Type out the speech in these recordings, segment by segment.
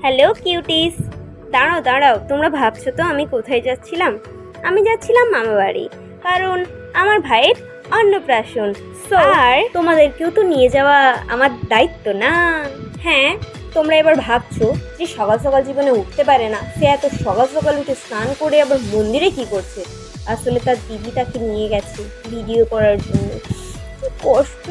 Hello cuties, দাঁড়াও দাঁড়াও, তোমরা ভাবছো তো আমি কোথায় যাচ্ছিলাম? আমি যাচ্ছিলাম মামা বাড়ি, কারণ আমার ভাইয়ের অন্নপ্রাশন। আর তোমাদেরকেও তো নিয়ে যাওয়া আমার দায়িত্ব না? হ্যাঁ, তোমরা এবার ভাবছো যে সকাল সকাল জীবনে উঠতে পারে না, সে এত সকাল সকাল উঠে স্নান করে আবার মন্দিরে কি করছে? আসলে তার দিদি তাকে নিয়ে গেছে ভিডিও করার জন্য। কি কষ্ট,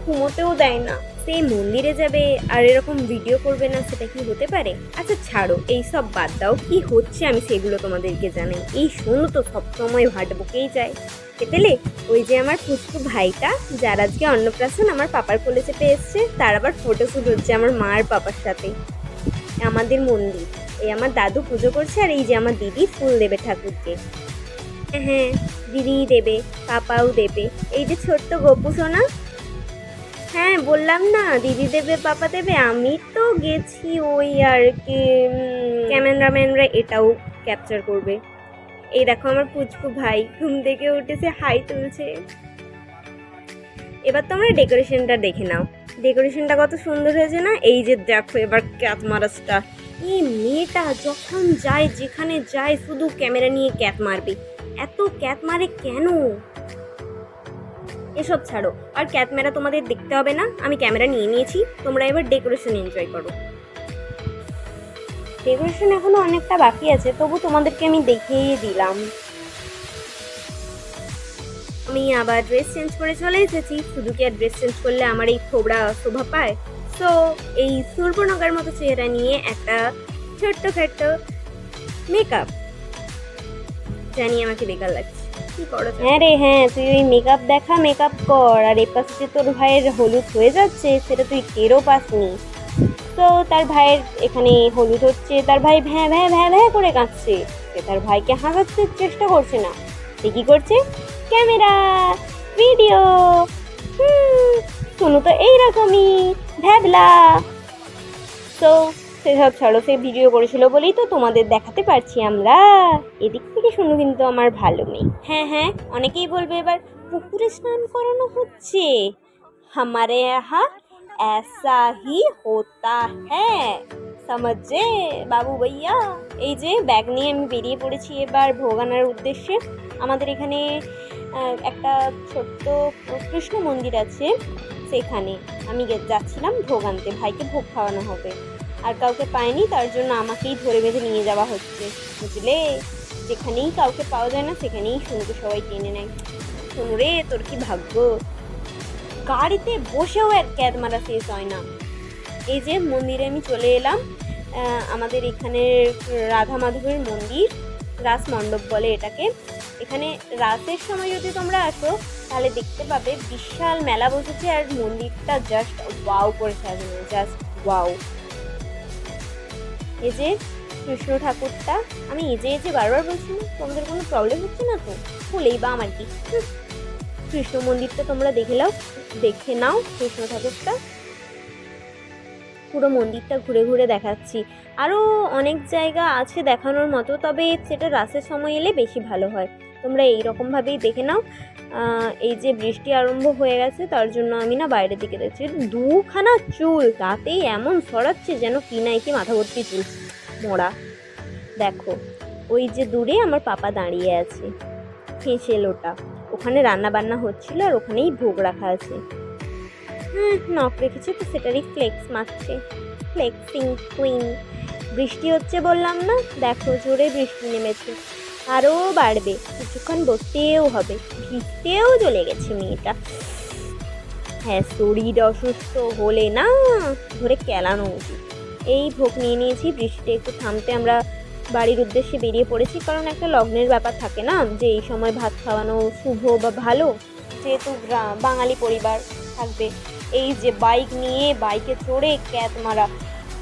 ঘুমোতেও দেয় না। সেই মন্দিরে যাবে আর এরকম ভিডিও করবে না, সেটা কি হতে পারে? আচ্ছা ছাড়ো, এই সব বাদ দাও, কি হচ্ছে আমি সেগুলো তোমাদেরকে জানাই। এই শোনো তো, সবসময় ভাট বকেই যায়। পেতেলে, ওই যে আমার পুচকু ভাইটা, যার আজকে অন্নপ্রাশন, আমার পাপার কোলে চেপে এসছে, তার আবার ফটো শুট হচ্ছে আমার মা আর পাপার সাথে। আমাদের মন্দির, এই আমার দাদু পুজো করছে, আর এই যে আমার দিদি ফুল দেবে ঠাকুরকে। হ্যাঁ, দিদি দেবে, পাপাও দেবে। এই যে ছোট্ট গপু সোনা, হ্যাঁ বললাম না, দিদি দেবে পাপা দেবে। আমি তো গেছি ওই আর কি, ক্যামেরাম্যানরা এটাও ক্যাপচার করবে। এই দেখো আমার পুচকু ভাই ঘুম থেকে উঠেছে, হাই তুলছে। এবার তোমরা ডেকোরেশনটা দেখে নাও, ডেকোরেশনটা কত সুন্দর হয়েছে না? এই যে দেখো এবার ক্যাট মারাসটা, এই মেয়েটা যখন যায়, যেখানে যায় শুধু ক্যামেরা নিয়ে ক্যাট মারবে। এত ক্যাট মারে কেন? এসব ছাড়ো, আর ক্যামেরা তোমাদের দেখতে হবে না, আমি ক্যামেরা নিয়ে নিয়েছি। তোমরা এবার ডেকোরেশন এনজয় করো। ডেকোরেশন এখনো অনেকটা বাকি আছে, তবু তোমাদেরকে আমি দেখিয়ে দিলাম। আমি আবার ড্রেস চেঞ্জ করে চলে এসেছি। শুধু কি আর ড্রেস চেঞ্জ করলে আমার এই থোবড়া শোভা পায়? তো এই সুর্পনখার মতো চেহারা নিয়ে একটা ছোট্টখাট্ট মেকআপ, জানি আমাকে বেকার লাগছে, কি করো? হ্যাঁ রে হ্যাঁ, তুই ওই মেকআপ দেখা, মেকআপ কর। আর এ পাশে যে তোর ভাইয়ের হলুদ হয়ে যাচ্ছে, সেটা তুই টেরও পাসনি। তো তার ভাইয়ের এখানে হলুদ হচ্ছে, তার ভাই ভ্যাঁ ভ্যাঁ ভ্যাঁ ভ্যাঁ করে কাঁদছে। সে তার ভাইকে হাসাতে চেষ্টা করছে না, সে কি করছে? Camera, video. শোনো তো এইরকমই ভ্যাবলা। তো সেসব ছাড়ো, সে ভিডিও করেছিল বলেই তো তোমাদের দেখাতে পারছি আমরা। এদিক থেকে শুনো কিন্তু আমার ভালো নেই। হ্যাঁ হ্যাঁ, অনেকেই বলবে এবার পুকুরে স্নান করানো হচ্ছে। हमारे यहाँ ऐसा ही होता है, समझे বাবু ভাইয়া? এই যে ব্যাগ নিয়ে আমি বেরিয়ে পড়েছি এবার ভোগ আনার উদ্দেশ্যে। আমাদের এখানে একটা ছোট্ট কৃষ্ণ মন্দির আছে, সেখানে আমি যাচ্ছিলাম ভোগ আনতে, ভাইকে ভোগ খাওয়ানো হবে। আর কাউকে পাইনি, তার জন্য আমাকেই ধরে বেঁধে নিয়ে যাওয়া হচ্ছে, বুঝলে? যেখানেই কাউকে পাওয়া যায় না, সেখানেই শুনুকে সবাই টেনে নেয়। শোনো রে, তোর কি ভাগ্য, গাড়িতে বসেও এক ক্যাদ মারা শেষ হয় না। এই যে মন্দিরে আমি চলে এলাম, আমাদের এখানে রাধা মাধবের মন্দির, রাস মণ্ডপ বলে এটাকে। এখানে রাসের সময় যদি তোমরা আসো, তাহলে দেখতে পাবে বিশাল মেলা বসেছে, আর মন্দিরটা জাস্ট ওয়াও করে সাজানো, জাস্ট ওয়াও। এই যে কৃষ্ণ ঠাকুরটা, আমি এই যে বারবার বলছি না, তোমাদের কোনো প্রবলেম হচ্ছে না তো? বলেই বা আমার কি। কৃষ্ণ মন্দিরটা তোমরা দেখে নাও কৃষ্ণ ঠাকুরটা। পুরো মন্দিরটা ঘুরে ঘুরে দেখাচ্ছি। আরও অনেক জায়গা আছে দেখানোর মতো, তবে সেটা রাসের সময় এলে বেশি ভালো হয়। তোমরা এইরকমভাবেই দেখে নাও। এই যে বৃষ্টি আরম্ভ হয়ে গেছে, তার জন্য আমি না বাইরের দিকে দেখছি। দুখানা চুল তাতেই এমন সরাচ্ছে যেন কি নাই কি মাথা ভর্তি চুল মোড়া। দেখো ওই যে দূরে আমার পাপা দাঁড়িয়ে আছে, হেসে লোটা, ওখানে রান্না বান্না হচ্ছিল, আর ওখানেই ভোগ রাখা আছে। নখ রেখেছে তো সেটারই ফ্লেক্স মারছে, ফ্লেক্সিং কুইন। বৃষ্টি হচ্ছে বললাম না, দেখো জোরে বৃষ্টি নেমেছে, আরও বাড়বে, কিছুক্ষণ বসতেও হবে, ভিজতেও চলে গেছে মেয়েটা। হ্যাঁ, শরীর অসুস্থ হলে না ধরে কেলানো উচিত। এই ভোগ নিয়ে নিয়েছি, বৃষ্টিটা একটু থামতে আমরা বাড়ির উদ্দেশ্যে বেরিয়ে পড়েছি, কারণ একটা লগ্নের ব্যাপার থাকে না, যে এই সময় ভাত খাওয়ানো শুভ বা ভালো, যেহেতু বাঙালি পরিবার থাকবে। এই যে বাইক নিয়ে, বাইকে চড়ে ক্যাত মারা,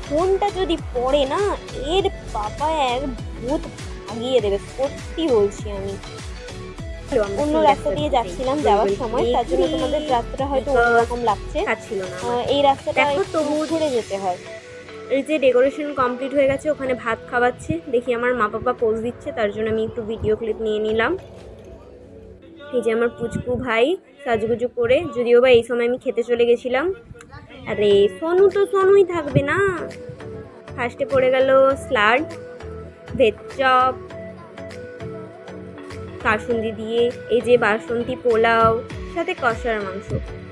ফোনটা যদি পড়ে না, এর বাবা এক ভূত ভাগিয়ে দেবে, সত্যি বলছি। আমি অন্য রাস্তা দিয়ে যাচ্ছিলাম যাওয়ার সময়, তার জন্য তোমাদের রাস্তাটা হয়তো অন্যরকম লাগছে, এই রাস্তাটা তবু ঘুরে যেতে হয়। এই যে ডেকোরেশন কমপ্লিট হয়ে গেছে, ওখানে ভাত খাওয়াচ্ছে, দেখি আমার মা বাবা পোজ দিচ্ছে, তার জন্য আমি একটু ভিডিও ক্লিপ নিয়ে নিলাম। এই যে আমার পুচকু ভাই সাজুগুজু করে, যদিও বা এই সময় আমি খেতে চলে গেছিলাম। আরে সোনু তো সোনুই থাকবে না, ফার্স্টে পড়ে গেল স্লাড, ভেজ চপ, কাসুন্দি দিয়ে এই যে বাসন্তী পোলাও, সাথে কষার মাংস।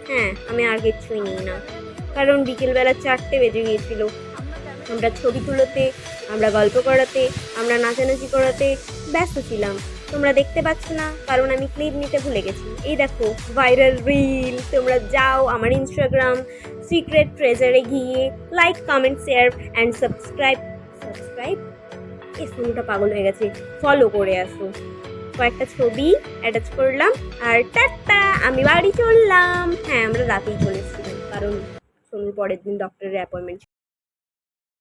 হ্যাঁ, আমি আর কিচ্ছুই নিই না, কারণ বিকেলবেলা 4টে বেজে গিয়েছিল। আমরা ছবি তুলোতে, আমরা গল্প করাতে, আমরা নাচানাচি করাতে ব্যস্ত ছিলাম। তোমরা দেখতে পাচ্ছ না, কারণ আমি ক্লিপ নিতে ভুলে গেছি। এই দেখো ভাইরাল রিল। তোমরা যাও আমার ইনস্টাগ্রাম সিক্রেট ট্রেজারে গিয়ে like, comment, share and subscribe এই ফোনটা পাগল হয়ে গেছে, ফলো করে আসো। কয়েকটা ছবি অ্যাটাচ করলাম আর টাটা, আমি বাড়ি চললাম। হ্যাঁ, আমরা রাতেই চলে এসেছিলাম, কারণ সোনুর পরের দিন ডক্টরের অ্যাপয়েন্টমেন্ট ছিল।